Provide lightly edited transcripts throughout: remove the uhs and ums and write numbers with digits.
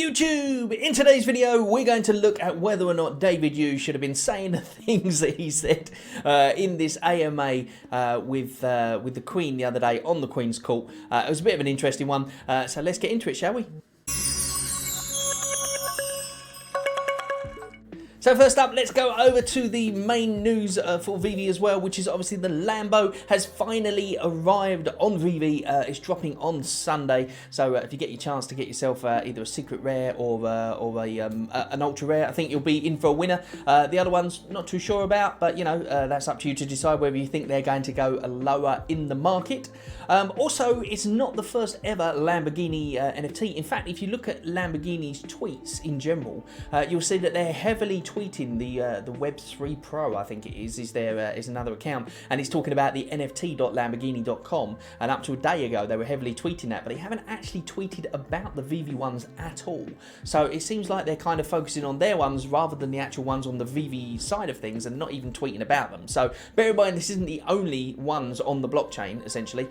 YouTube! In today's video, we're going to look at whether or not David Yu should have been saying the things that he said in this AMA with the Queen the other day on the Queen's Court. It was a bit of an interesting one, so let's get into it, shall we? So first up, let's go over to the main news for Veve as well, which is obviously the Lambo has finally arrived on Veve. It's dropping on Sunday, so if you get your chance to get yourself either a secret rare or an ultra rare, I think you'll be in for a winner. The other ones, not too sure about, but you know, that's up to you to decide whether you think they're going to go lower in the market. Also, it's not the first ever Lamborghini NFT. In fact, if you look at Lamborghini's tweets in general, you'll see that they're heavily tweeting the Web3 Pro, I think it is there is another account, and it's talking about the nft.lamborghini.com, and up to a day ago they were heavily tweeting that, but they haven't actually tweeted about the Veve ones at all. So it seems like they're kind of focusing on their ones rather than the actual ones on the Veve side of things, and not even tweeting about them. So bear in mind, this isn't the only ones on the blockchain essentially.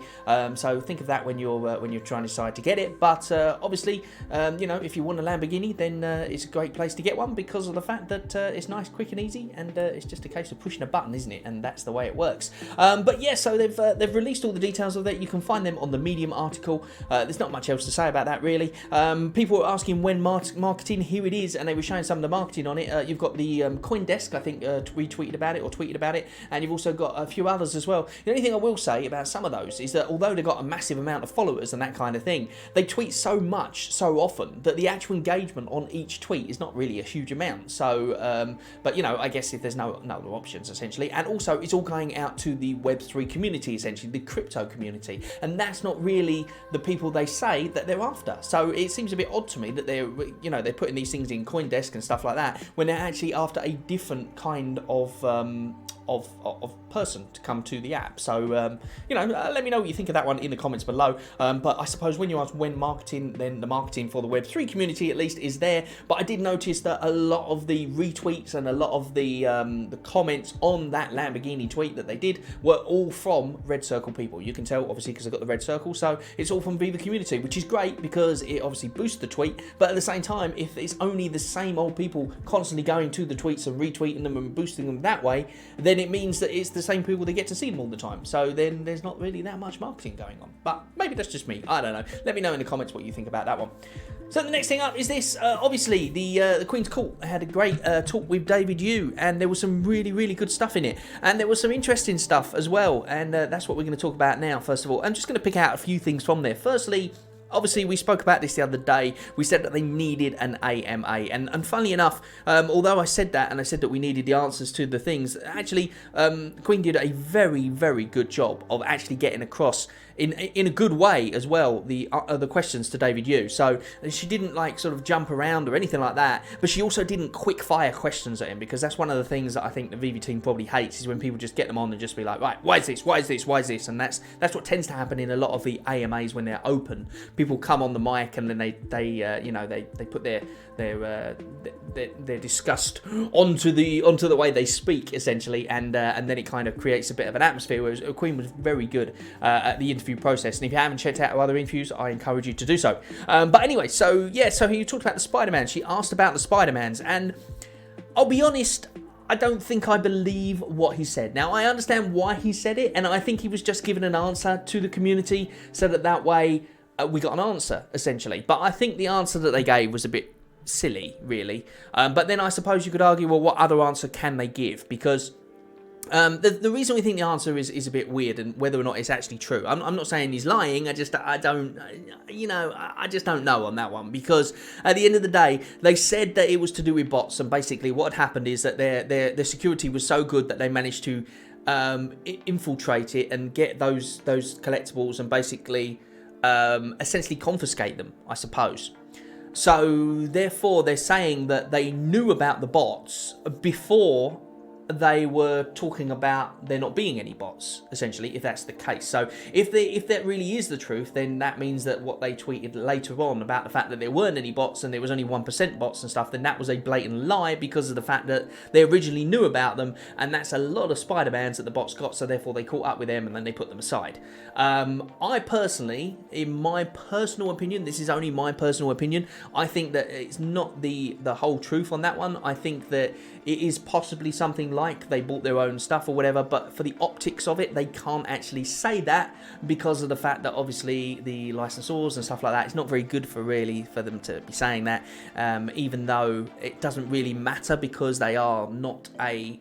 So think of that when you're trying to decide to get it. But obviously, you know, if you want a Lamborghini, then it's a great place to get one because of the fact that it's nice, quick and easy, and it's just a case of pushing a button, isn't it? And that's the way it works. But yeah, so they've released all the details of that. You can find them on the Medium article. There's not much else to say about that really. People were asking when marketing. Here it is, and they were showing some of the marketing on it. You've got the CoinDesk, I think, retweeted about it or tweeted about it, and you've also got a few others as well. The only thing I will say about some of those is that although they've got a massive amount of followers and that kind of thing, they tweet so much so often that the actual engagement on each tweet is not really a huge amount. So but you know, I guess if there's no other options essentially, and also it's all going out to the Web3 community, essentially the crypto community, and that's not really the people they say that they're after. So it seems a bit odd to me that they're putting these things in CoinDesk and stuff like that when they're actually after a different kind of person to come to the app. So you know, let me know what you think of that one in the comments below. But I suppose when you ask when marketing, then the marketing for the Web3 community at least is there. But I did notice that a lot of the retweets and a lot of the comments on that Lamborghini tweet that they did were all from Red Circle people. You can tell obviously because I've got the Red Circle, so it's all from Veve community, which is great because it obviously boosts the tweet. But at the same time, if it's only the same old people constantly going to the tweets and retweeting them and boosting them that way, then it means that it's the same people that get to see them all the time. So then there's not really that much marketing going on. But maybe that's just me. I don't know. Let me know in the comments what you think about that one. So the next thing up is this. Obviously, the Queen's Court had a great talk with David Yu, and there was some really good stuff in it, and there was some interesting stuff as well, and that's what we're going to talk about now. First of all, I'm just going to pick out a few things from there. Firstly, obviously, we spoke about this the other day. We said that they needed an AMA, and funnily enough, although I said that, and I said that we needed the answers to the things, actually, Queen did a very good job of actually getting across in a good way as well the questions to David Yu. So she didn't like sort of jump around or anything like that, but she also didn't quick fire questions at him, because that's one of the things that I think the Veve team probably hates, is when people just get them on and just be like, right, why is this, why is this, why is this? And that's what tends to happen in a lot of the AMAs when they're open. People come on the mic and then they put their disgust onto the way they speak essentially, and then it kind of creates a bit of an atmosphere. Whereas Queen was very good at the interview process, and if you haven't checked out other interviews, I encourage you to do so. But anyway, so yeah, so you talked about the Spider-Man. She asked about the Spider-Mans, and I'll be honest, I don't think I believe what he said. Now, I understand why he said it, and I think he was just giving an answer to the community so that way we got an answer, essentially. But I think the answer that they gave was a bit silly, really. But then I suppose you could argue, well, what other answer can they give? Because the reason we think the answer is a bit weird, and whether or not it's actually true. I'm not saying he's lying. I just don't know on that one, because at the end of the day, they said that it was to do with bots, and basically what had happened is that their security was so good that they managed to infiltrate it and get those collectibles and basically essentially confiscate them, I suppose. So therefore they're saying that they knew about the bots before they were talking about there not being any bots, essentially, if that's the case. So if that really is the truth, then that means that what they tweeted later on about the fact that there weren't any bots and there was only 1% bots and stuff, then that was a blatant lie because of the fact that they originally knew about them, and that's a lot of Spider-Mans that the bots got, so therefore they caught up with them and then they put them aside. I personally, in my personal opinion, this is only my personal opinion, I think that it's not the whole truth on that one. I think that it is possibly something like they bought their own stuff or whatever, but for the optics of it, they can't actually say that because of the fact that obviously the licensors and stuff like that, it's not very good for them to be saying that, even though it doesn't really matter because they are not a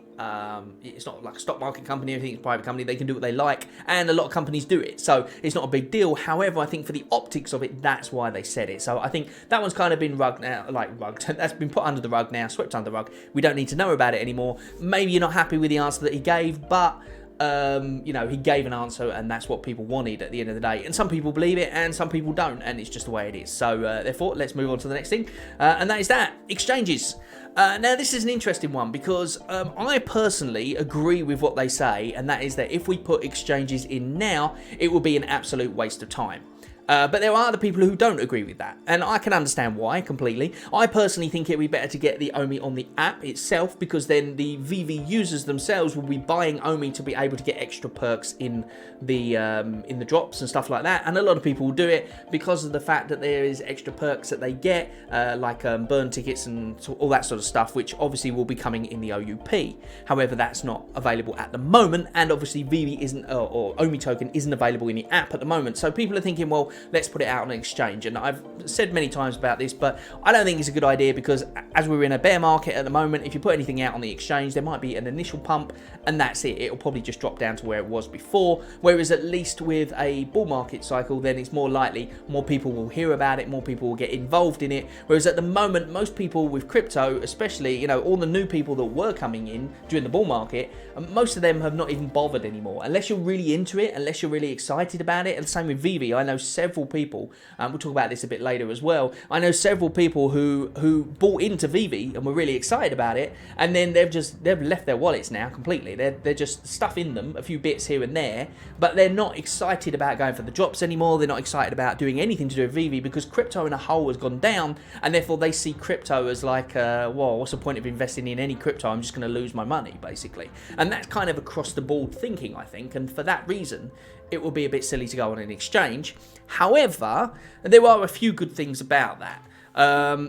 it's not like a stock market company, everything's a private company, they can do what they like, and a lot of companies do it, so it's not a big deal. However, I think for the optics of it, that's why they said it. So I think that one's kind of been rugged, that's been put under the rug now, swept under the rug. We don't need to know about it anymore. Maybe you're not happy with the answer that he gave, but you know, he gave an answer and that's what people wanted at the end of the day, and some people believe it and some people don't, and it's just the way it is. So therefore, let's move on to the next thing, and that is exchanges. Now, this is an interesting one because I personally agree with what they say, and that is that if we put exchanges in now, it will be an absolute waste of time. But there are other people who don't agree with that, and I can understand why completely. I personally think it would be better to get the Omi on the app itself, because then the Veve users themselves will be buying Omi to be able to get extra perks in the drops and stuff like that. And a lot of people will do it because of the fact that there is extra perks that they get, like burn tickets and all that sort of stuff, which obviously will be coming in the OUP. However, that's not available at the moment, and obviously Veve isn't, or Omi token isn't available in the app at the moment. So people are thinking, well, let's put it out on an exchange. And I've said many times about this, but I don't think it's a good idea, because as we're in a bear market at the moment, if you put anything out on the exchange, there might be an initial pump and that's it. It'll probably just drop down to where it was before. Whereas at least with a bull market cycle, then it's more likely more people will hear about it, more people will get involved in it. Whereas at the moment, most people with crypto, especially, you know, all the new people that were coming in during the bull market, most of them have not even bothered anymore. Unless you're really into it, unless you're really excited about it. And the same with Veve. I know several people, we'll talk about this a bit later as well, I know several people who bought into Veve and were really excited about it, and then they've left their wallets now completely. They're just stuffing them, a few bits here and there, but they're not excited about going for the drops anymore. They're not excited about doing anything to do with Veve, because crypto in a whole has gone down, and therefore they see crypto as like, well, what's the point of investing in any crypto? I'm just going to lose my money, basically. And that's kind of across the board thinking, I think, and for that reason, it would be a bit silly to go on an exchange. However, there are a few good things about that.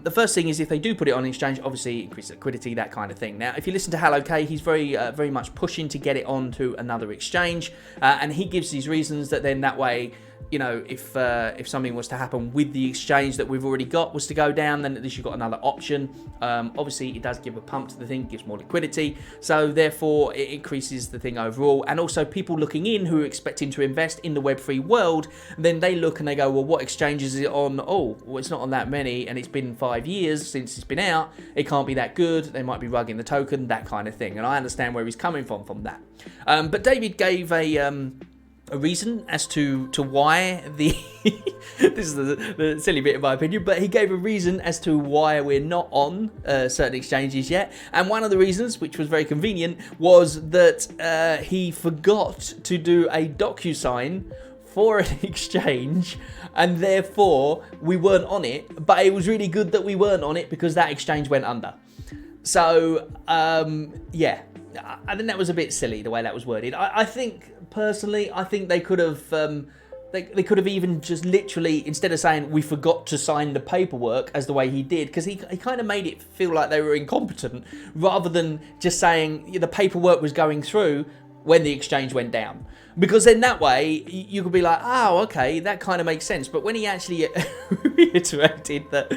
The first thing is, if they do put it on exchange, obviously increase liquidity, that kind of thing. Now, if you listen to Hello K, he's very much pushing to get it onto another exchange, and he gives these reasons that then that way, you know, if something was to happen with the exchange that we've already got was to go down, then at least you've got another option. Obviously, it does give a pump to the thing, gives more liquidity, so therefore it increases the thing overall. And also, people looking in who are expecting to invest in the Web3 world, then they look and they go, well, what exchange is it on? Oh, well, it's not on that many, and it's been 5 years since it's been out. It can't be that good. They might be rugging the token, that kind of thing. And I understand where he's coming from that. But David gave a reason as to why the this is the silly bit in my opinion, but he gave a reason as to why we're not on certain exchanges yet. And one of the reasons, which was very convenient, was that he forgot to do a DocuSign for an exchange, and therefore we weren't on it. But it was really good that we weren't on it, because that exchange went under. So yeah, I think that was a bit silly the way that was worded. I think personally, I think they could have they could have even just literally, instead of saying we forgot to sign the paperwork as the way he did, because he kind of made it feel like they were incompetent, rather than just saying the paperwork was going through when the exchange went down. Because then that way you could be like, oh, okay, that kind of makes sense. But when he actually reiterated that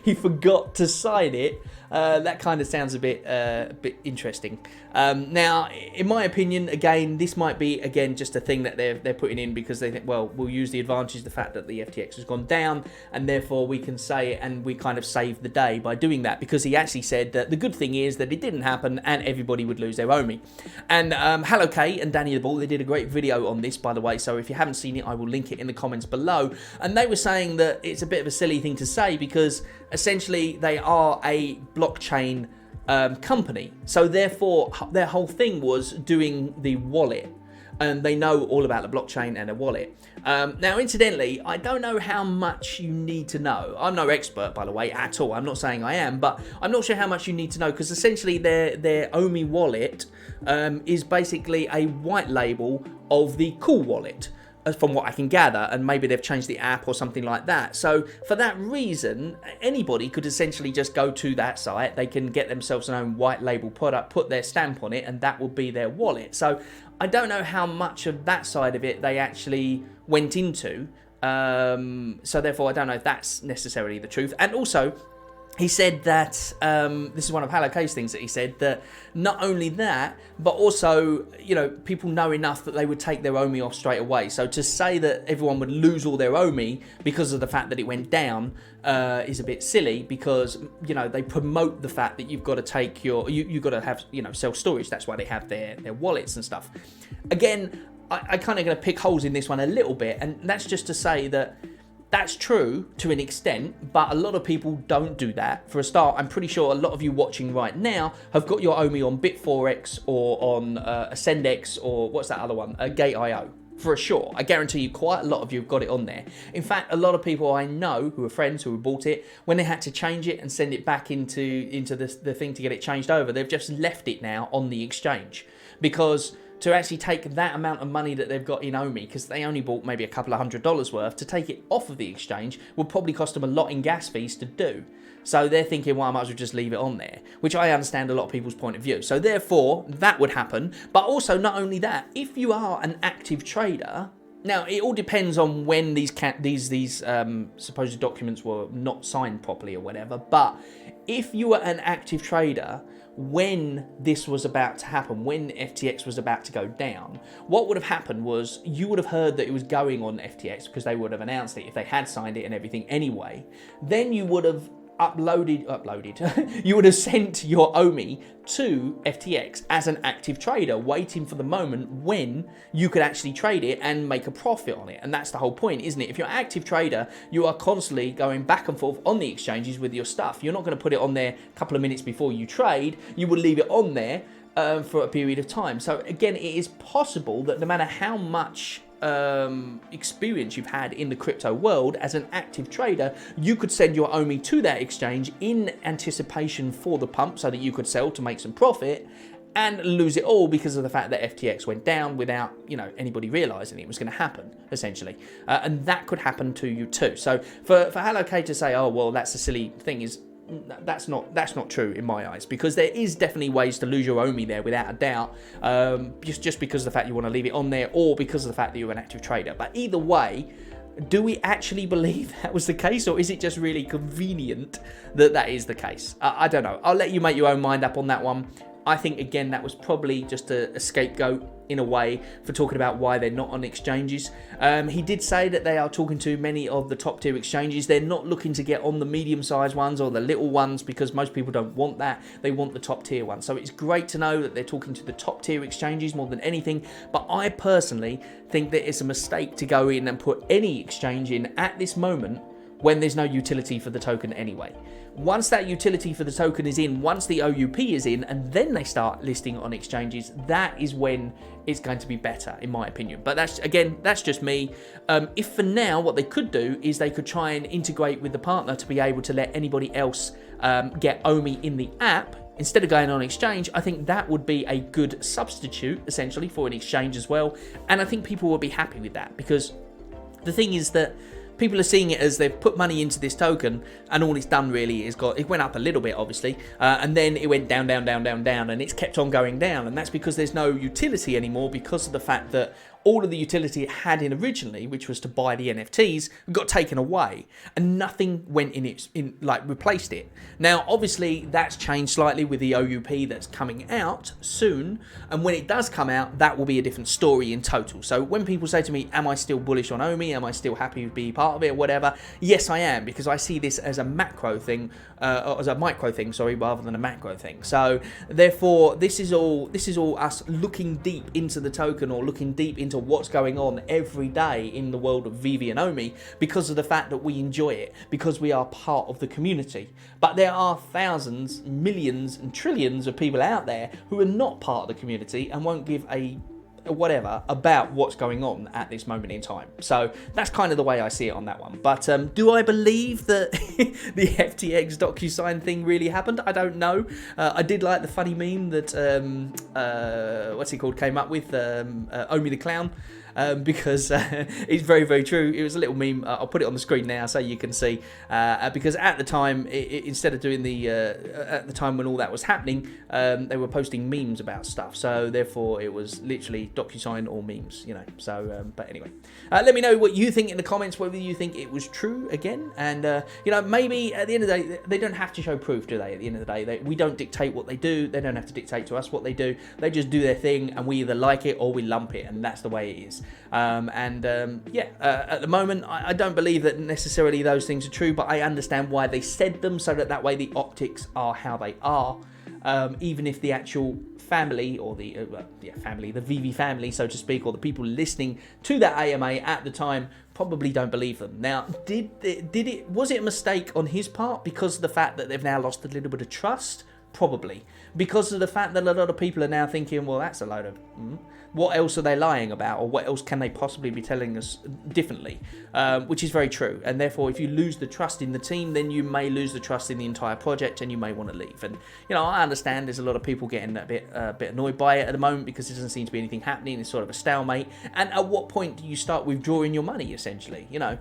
he forgot to sign it, that kind of sounds a bit interesting. Now, in my opinion, again, this might be, again, just a thing that they're putting in because they think, well, we'll use the advantage of the fact that the FTX has gone down, and therefore we can say it, and we kind of save the day by doing that, because he actually said that the good thing is that it didn't happen and everybody would lose their Omi. And Hello K and Danny the Ball, they did a great video on this, by the way, so if you haven't seen it, I will link it in the comments below. And they were saying that it's a bit of a silly thing to say, because essentially they are a blockchain company. So therefore, their whole thing was doing the wallet. And they know all about the blockchain and a wallet. Now, incidentally, I don't know how much you need to know. I'm no expert, by the way, at all. I'm not saying I am, but I'm not sure how much you need to know, because essentially their Omi wallet is basically a white label of the Cool wallet, from what I can gather, and maybe they've changed the app or something like that. So for that reason, anybody could essentially just go to that site. They can get themselves an own white label product, put their stamp on it, and that will be their wallet. So I don't know how much of that side of it they actually went into. So therefore, I don't know if that's necessarily the truth. And also, he said that, this is one of Hello K's things that he said, that not only that, but also, you know, people know enough that they would take their Omi off straight away. So to say that everyone would lose all their Omi because of the fact that it went down is a bit silly, because, you know, they promote the fact that you've got to take your, you've got to have, you know, self-storage. That's why they have their wallets and stuff. Again, I kind of going to pick holes in this one a little bit, and that's just to say that that's true to an extent, but a lot of people don't do that. For a start, I'm pretty sure a lot of you watching right now have got your Omi on Bit4X or on AscendX, or what's that other one? Gate.io. For sure. I guarantee you quite a lot of you have got it on there. In fact, a lot of people I know who are friends who have bought it, when they had to change it and send it back into the thing to get it changed over, they've just left it now on the exchange. Because to actually take that amount of money that they've got in Omi, because they only bought maybe a couple of $100 worth, to take it off of the exchange would probably cost them a lot in gas fees to do. So they're thinking, well, I might as well just leave it on there, which I understand a lot of people's point of view. So therefore, that would happen. But also, not only that, if you are an active trader, now it all depends on when these supposed documents were not signed properly or whatever. But if you were an active trader when this was about to happen, when FTX was about to go down, what would have happened was you would have heard that it was going on FTX, because they would have announced it if they had signed it and everything anyway. Then you would have you would have sent your Omi to FTX as an active trader, waiting for the moment when you could actually trade it and make a profit on it. And that's the whole point, isn't it? If you're an active trader, you are constantly going back and forth on the exchanges with your stuff. You're not going to put it on there a couple of minutes before you trade. You would leave it on there for a period of time. So again, it is possible that no matter how much experience you've had in the crypto world as an active trader, you could send your Omi to that exchange in anticipation for the pump, so that you could sell to make some profit, and lose it all because of the fact that FTX went down without, you know, anybody realizing it was going to happen, essentially. And that could happen to you too. So for Hello K to say, oh well, that's a silly thing, is that's not true in my eyes, because there is definitely ways to lose your Omi there without a doubt, just because of the fact you want to leave it on there, or because of the fact that you're an active trader. But either way, do we actually believe that was the case, or is it just really convenient that that is the case? I don't know. I'll let you make your own mind up on that one. I think, again, that was probably just a scapegoat in a way for talking about why they're not on exchanges. He did say that they are talking to many of the top tier exchanges. They're not looking to get on the medium-sized ones or the little ones, because most people don't want that. They want the top tier ones. So it's great to know that they're talking to the top tier exchanges more than anything. But I personally think that it's a mistake to go in and put any exchange in at this moment when there's no utility for the token anyway. Once that utility for the token is in, once the OUP is in, and then they start listing on exchanges, that is when it's going to be better, in my opinion. But that's just me. If for now, what they could do is they could try and integrate with the partner to be able to let anybody else get Omi in the app instead of going on exchange. I think that would be a good substitute, essentially, for an exchange as well. And I think people will be happy with that, because the thing is that people are seeing it as they've put money into this token, and all it's done really is it went up a little bit, obviously, and then it went down, and it's kept on going down. And that's because there's no utility anymore, because of the fact that all of the utility it had in originally, which was to buy the NFTs, got taken away, and nothing went replaced it. Now, obviously, that's changed slightly with the OUP that's coming out soon, and when it does come out, that will be a different story in total. So when people say to me, am I still bullish on Omi? Am I still happy to be part of it or whatever? Yes, I am, because I see this as a macro thing, as a micro thing, sorry, rather than a macro thing. So therefore, this is all us looking deep into the token, or looking deep into into what's going on every day in the world of Veve and Omi because of the fact that we enjoy it, because we are part of the community. But there are thousands, millions and trillions of people out there who are not part of the community and won't give a whatever about what's going on at this moment in time. So that's kind of the way I see it on that one. But do I believe that the FTX DocuSign thing really happened? I don't know. I did like the funny meme that what's he called came up with, Omi the Clown. Because it's very, very true. It was a little meme. I'll put it on the screen now so you can see. Because at the time, instead of doing at the time when all that was happening, they were posting memes about stuff. So therefore, it was literally DocuSign or memes, you know. So, but anyway, let me know what you think in the comments. Whether you think it was true again, and you know, maybe at the end of the day, they don't have to show proof, do they? At the end of the day, we don't dictate what they do. They don't have to dictate to us what they do. They just do their thing, and we either like it or we lump it, and that's the way it is. Yeah, at the moment, I don't believe that necessarily those things are true, but I understand why they said them, so that way the optics are how they are, even if the actual family, or the the Veve family, so to speak, or the people listening to that AMA at the time probably don't believe them. Now, was it a mistake on his part because of the fact that they've now lost a little bit of trust? Probably. Because of the fact that a lot of people are now thinking, well, that's a load of... what else are they lying about? Or what else can they possibly be telling us differently? Which is very true. And therefore, if you lose the trust in the team, then you may lose the trust in the entire project and you may want to leave. And, you know, I understand there's a lot of people getting a bit annoyed by it at the moment because there doesn't seem to be anything happening. It's sort of a stalemate. And at what point do you start withdrawing your money, essentially? You know,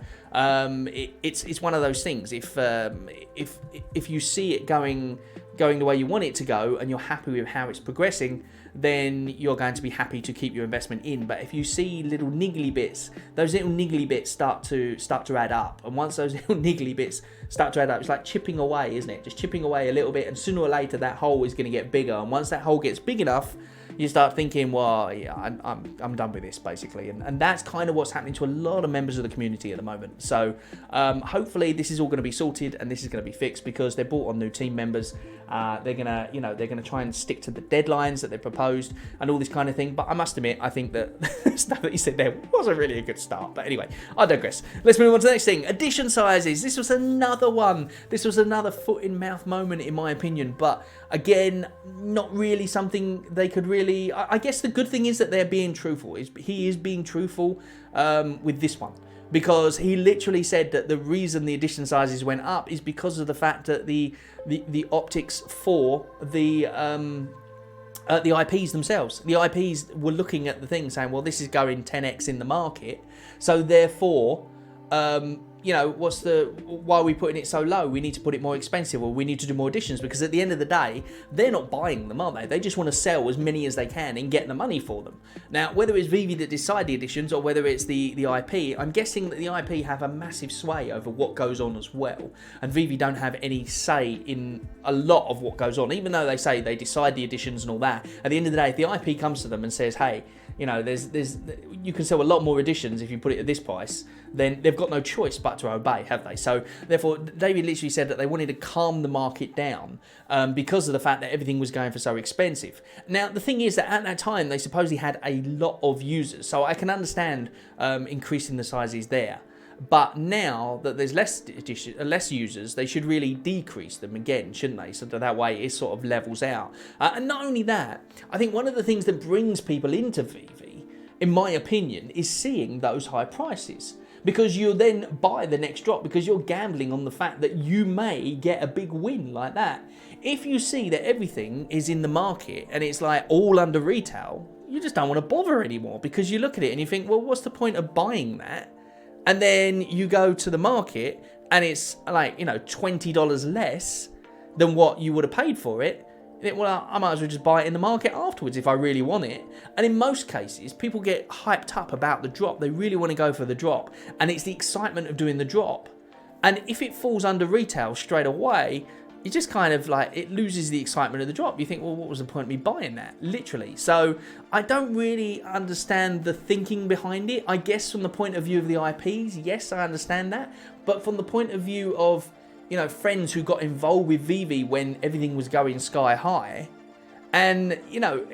it's one of those things. If you see it going the way you want it to go and you're happy with how it's progressing, then you're going to be happy to keep your investment in. But if you see little niggly bits, those little niggly bits start to add up. And once those little niggly bits start to add up, it's like chipping away, isn't it? Just chipping away a little bit, and sooner or later that hole is going to get bigger. And once that hole gets big enough, you start thinking, well, yeah, I'm done with this, basically. And that's kind of what's happening to a lot of members of the community at the moment. So hopefully this is all going to be sorted and this is going to be fixed, because they're brought on new team members. They're gonna try and stick to the deadlines that they proposed and all this kind of thing. But I must admit, I think that the stuff that he said there wasn't really a good start. But anyway, I digress. Let's move on to the next thing. Edition sizes. This was another one. This was another foot in mouth moment, in my opinion. But again, not really something they could really... I guess the good thing is that they're being truthful. He is being truthful with this one. Because he literally said that the reason the edition sizes went up is because of the fact that the optics for the IPs themselves. The IPs were looking at the thing saying, well, this is going 10x in the market, so therefore, you know, why are we putting it so low? We need to put it more expensive, or we need to do more editions, because at the end of the day, they're not buying them, are they? They just want to sell as many as they can and get the money for them. Now, whether it's Veve that decide the editions or whether it's the IP, I'm guessing that the IP have a massive sway over what goes on as well. And Veve don't have any say in a lot of what goes on, even though they say they decide the editions and all that. At the end of the day, if the IP comes to them and says, hey, you know, you can sell a lot more editions if you put it at this price, then they've got no choice but to obey, have they? So therefore, David literally said that they wanted to calm the market down because of the fact that everything was going for so expensive. Now, the thing is that at that time, they supposedly had a lot of users, so I can understand increasing the sizes there. But now that there's less users, they should really decrease them again, shouldn't they? So that way it sort of levels out. And not only that, I think one of the things that brings people into Veve, in my opinion, is seeing those high prices. Because you'll then buy the next drop, because you're gambling on the fact that you may get a big win like that. If you see that everything is in the market and it's like all under retail, you just don't want to bother anymore, because you look at it and you think, well, what's the point of buying that? And then you go to the market and it's like, you know, $20 less than what you would have paid for it. Well, I might as well just buy it in the market afterwards if I really want it. And in most cases, people get hyped up about the drop. They really want to go for the drop. And it's the excitement of doing the drop. And if it falls under retail straight away, you just kind of like, it loses the excitement of the drop. You think, well, what was the point of me buying that? Literally. So I don't really understand the thinking behind it. I guess from the point of view of the IPs, yes, I understand that. But from the point of view of, you know, friends who got involved with Veve when everything was going sky high, and, you know,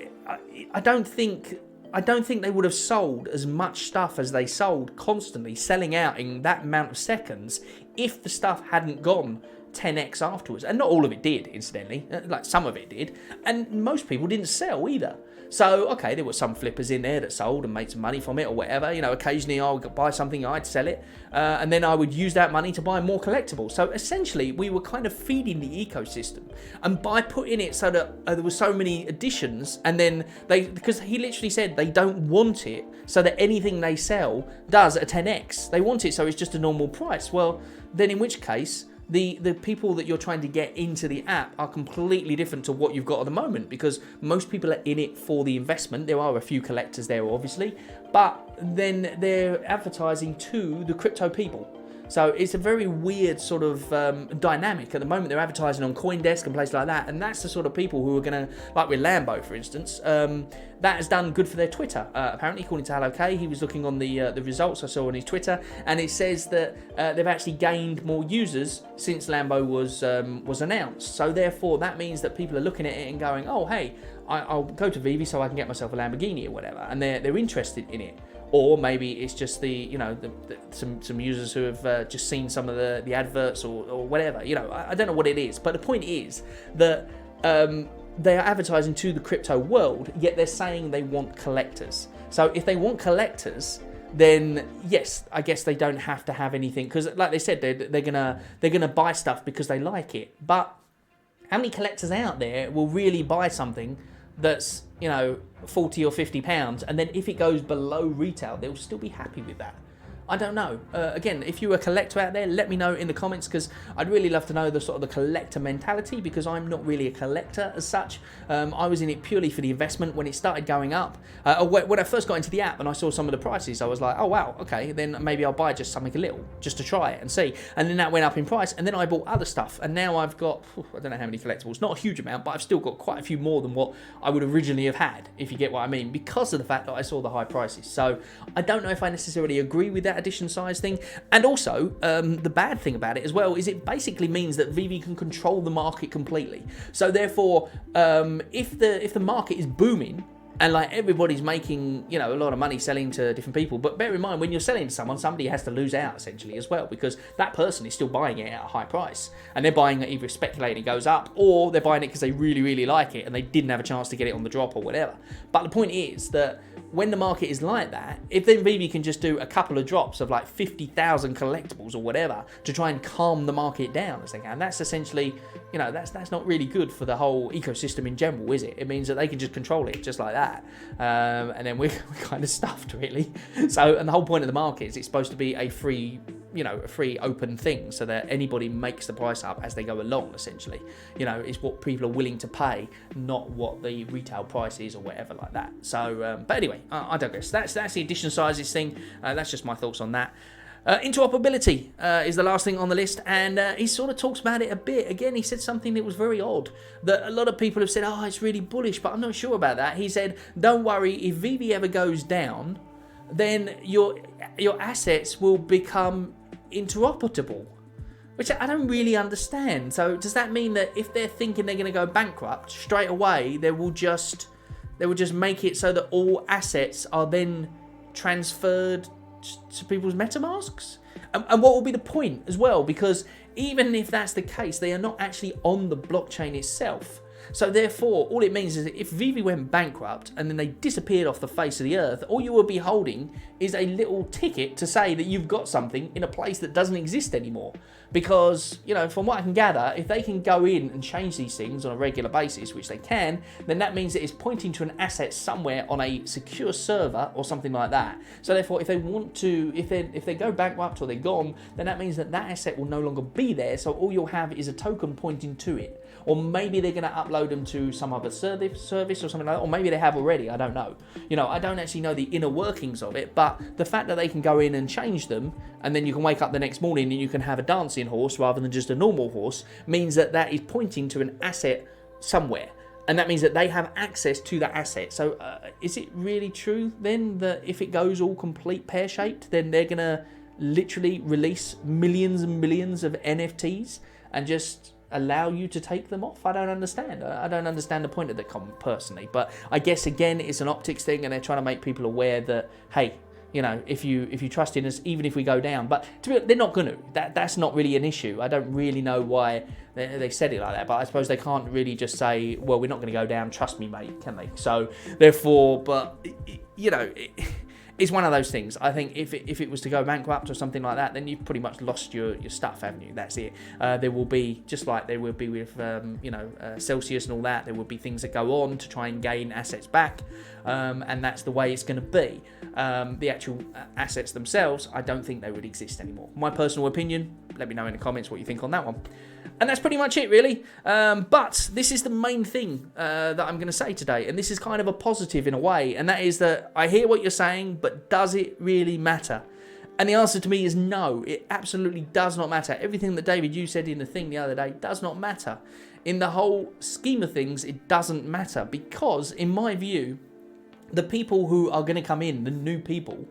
I don't think I don't think they would have sold as much stuff as they sold, constantly selling out in that amount of seconds, if the stuff hadn't gone 10x afterwards. And not all of it did, incidentally, like some of it did, and most people didn't sell either. So, okay, there were some flippers in there that sold and made some money from it or whatever. You know, occasionally I would buy something, I'd sell it, and then I would use that money to buy more collectibles. So essentially, we were kind of feeding the ecosystem. And by putting it so that there were so many additions, and then because he literally said they don't want it so that anything they sell does a 10x. They want it so it's just a normal price. Well, then in which case, the people that you're trying to get into the app are completely different to what you've got at the moment, because most people are in it for the investment. There are a few collectors there, obviously, but then they're advertising to the crypto people. So it's a very weird sort of dynamic. At the moment, they're advertising on CoinDesk and places like that, and that's the sort of people who are going to, like with Lambo, for instance, that has done good for their Twitter. Apparently, according to HelloK, he was looking on the results I saw on his Twitter, and it says that they've actually gained more users since Lambo was announced. So therefore, that means that people are looking at it and going, oh, hey, I'll go to Veve so I can get myself a Lamborghini or whatever, and they're interested in it. Or maybe it's just some users who have just seen some of the adverts or whatever. You know, I don't know what it is. But the point is that they are advertising to the crypto world, yet they're saying they want collectors. So if they want collectors, then yes, I guess they don't have to have anything, because like they said, they're gonna buy stuff because they like it. But how many collectors out there will really buy something that's, you know, 40 or 50 pounds, and then if it goes below retail, they'll still be happy with that? I don't know. Again, if you're a collector out there, let me know in the comments, because I'd really love to know the sort of the collector mentality, because I'm not really a collector as such. I was in it purely for the investment. When it started going up, when I first got into the app and I saw some of the prices, I was like, oh wow, okay, then maybe I'll buy just something a little, just to try it and see. And then that went up in price, and then I bought other stuff, and now I've got, I don't know how many collectibles, not a huge amount, but I've still got quite a few more than what I would originally have had, if you get what I mean, because of the fact that I saw the high prices. So I don't know if I necessarily agree with that addition size thing. And also, the bad thing about it as well is it basically means that Veve can control the market completely. So therefore, if the market is booming and like everybody's making, you know, a lot of money selling to different people, but bear in mind, when you're selling to someone, somebody has to lose out essentially as well, because that person is still buying it at a high price, and they're buying it either speculating it goes up, or they're buying it because they really, really like it and they didn't have a chance to get it on the drop or whatever. But the point is that when the market is like that, if then Veve can just do a couple of drops of like 50,000 collectibles or whatever to try and calm the market down as they can, that's essentially, you know, that's not really good for the whole ecosystem in general, is it? It means that they can just control it just like that, and then we're kind of stuffed, really. So, and the whole point of the market is it's supposed to be a free, you know, a free open thing, so that anybody makes the price up as they go along, essentially. You know, it's what people are willing to pay, not what the retail price is or whatever like that. So, but anyway, I digress. That's the addition sizes thing. That's just my thoughts on that. Interoperability is the last thing on the list, and he sort of talks about it a bit. Again, he said something that was very odd, that a lot of people have said, oh, it's really bullish, but I'm not sure about that. He said, don't worry, if Veve ever goes down, then your assets will become interoperable, which I don't really understand. So does that mean that if they're thinking they're going to go bankrupt straight away, they will just make it so that all assets are then transferred to people's MetaMasks? And what will be the point as well? Because even if that's the case, they are not actually on the blockchain itself. So therefore, all it means is that if Veve went bankrupt and then they disappeared off the face of the earth, all you will be holding is a little ticket to say that you've got something in a place that doesn't exist anymore. Because, you know, from what I can gather, if they can go in and change these things on a regular basis, which they can, then that means that it's pointing to an asset somewhere on a secure server or something like that. So therefore, if they want to, if they go bankrupt or they're gone, then that means that that asset will no longer be there. So all you'll have is a token pointing to it. Or maybe they're going to upload them to some other service or something like that, or maybe they have already, I don't know. You know, I don't actually know the inner workings of it, but the fact that they can go in and change them, and then you can wake up the next morning and you can have a dancing horse rather than just a normal horse, means that that is pointing to an asset somewhere. And that means that they have access to that asset. So is it really true then that if it goes all complete pear-shaped, then they're going to literally release millions and millions of NFTs and just allow you to take them off. I don't understand. I don't understand the point of the comment personally. But I guess again, it's an optics thing, and they're trying to make people aware that, hey, you know, if you trust in us, even if we go down, but to be, they're not going to. That's not really an issue. I don't really know why they said it like that, but I suppose they can't really just say, well, we're not going to go down. Trust me, mate, can they? So therefore, but you know. It's one of those things. I think if it was to go bankrupt or something like that, then you've pretty much lost your stuff, haven't you? That's it. There will be, just like there will be with Celsius and all that, there will be things that go on to try and gain assets back, and that's the way it's going to be. The actual assets themselves, I don't think they would exist anymore. My personal opinion, let me know in the comments what you think on that one. And that's pretty much it, really. But this is the main thing that I'm going to say today. And this is kind of a positive in a way. And that is that I hear what you're saying, but does it really matter? And the answer to me is no. It absolutely does not matter. Everything that David Yu said in the thing the other day does not matter. In the whole scheme of things, it doesn't matter. Because, in my view, the people who are going to come in, the new people,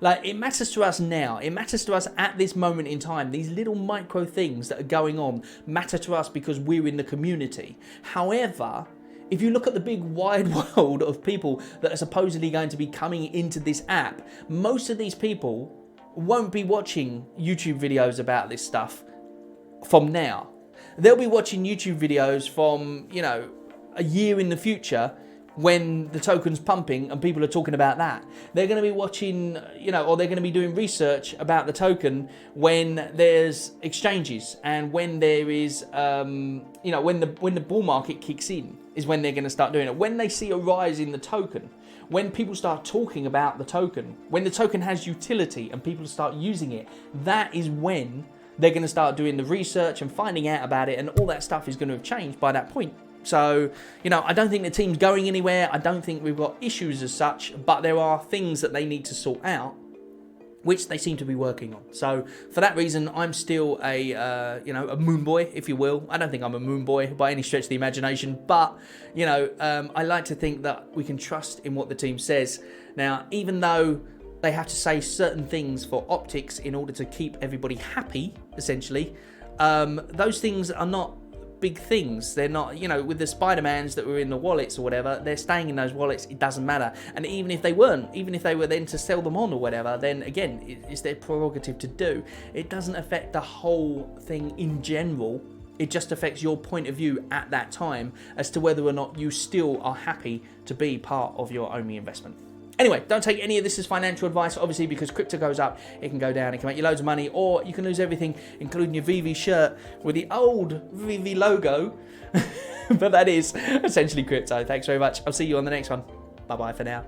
like, it matters to us now. It matters to us at this moment in time. These little micro things that are going on matter to us because we're in the community. However, if you look at the big wide world of people that are supposedly going to be coming into this app, most of these people won't be watching YouTube videos about this stuff from now. They'll be watching YouTube videos from, you know, a year in the future, when the token's pumping and people are talking about that. They're going to be watching, you know, or they're going to be doing research about the token when there's exchanges and when there is, you know, when the bull market kicks in is when they're going to start doing it. When they see a rise in the token, when people start talking about the token, when the token has utility and people start using it, that is when they're going to start doing the research and finding out about it, and all that stuff is going to have changed by that point. So, you know, I don't think the team's going anywhere. I don't think we've got issues as such, but there are things that they need to sort out, which they seem to be working on. So for that reason, I'm still a, you know, a moon boy, if you will. I don't think I'm a moon boy by any stretch of the imagination, but, you know, I like to think that we can trust in what the team says. Now, even though they have to say certain things for optics in order to keep everybody happy, essentially, those things are not big things. They're not, you know, with the Spider-Mans that were in the wallets or whatever, they're staying in those wallets. It doesn't matter. And even if they weren't, even if they were then to sell them on or whatever, then again, it's their prerogative to do. It doesn't affect the whole thing in general. It just affects your point of view at that time as to whether or not you still are happy to be part of your Omi investment. Anyway, don't take any of this as financial advice, obviously, because crypto goes up, it can go down, it can make you loads of money, or you can lose everything, including your Veve shirt with the old Veve logo. But that is essentially crypto. Thanks very much. I'll see you on the next one. Bye-bye for now.